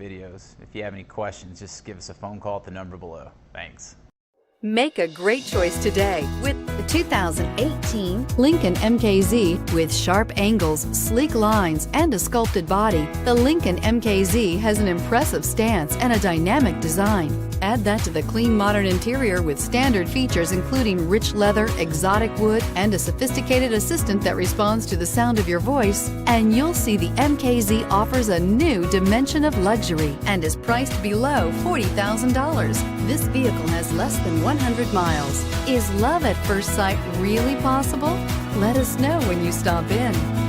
videos. If you have any questions, just give us a phone call at the number below. Thanks. Make a great choice today with the 2018 Lincoln MKZ. With sharp angles, sleek lines, and a sculpted body, the Lincoln MKZ has an impressive stance and a dynamic design. Add that to the clean, modern interior with standard features including rich leather, exotic wood, and a sophisticated assistant that responds to the sound of your voice, and you'll see the MKZ offers a new dimension of luxury and is priced below $40,000. This vehicle has less than 100 miles. Is love at first sight really possible? Let us know when you stop in.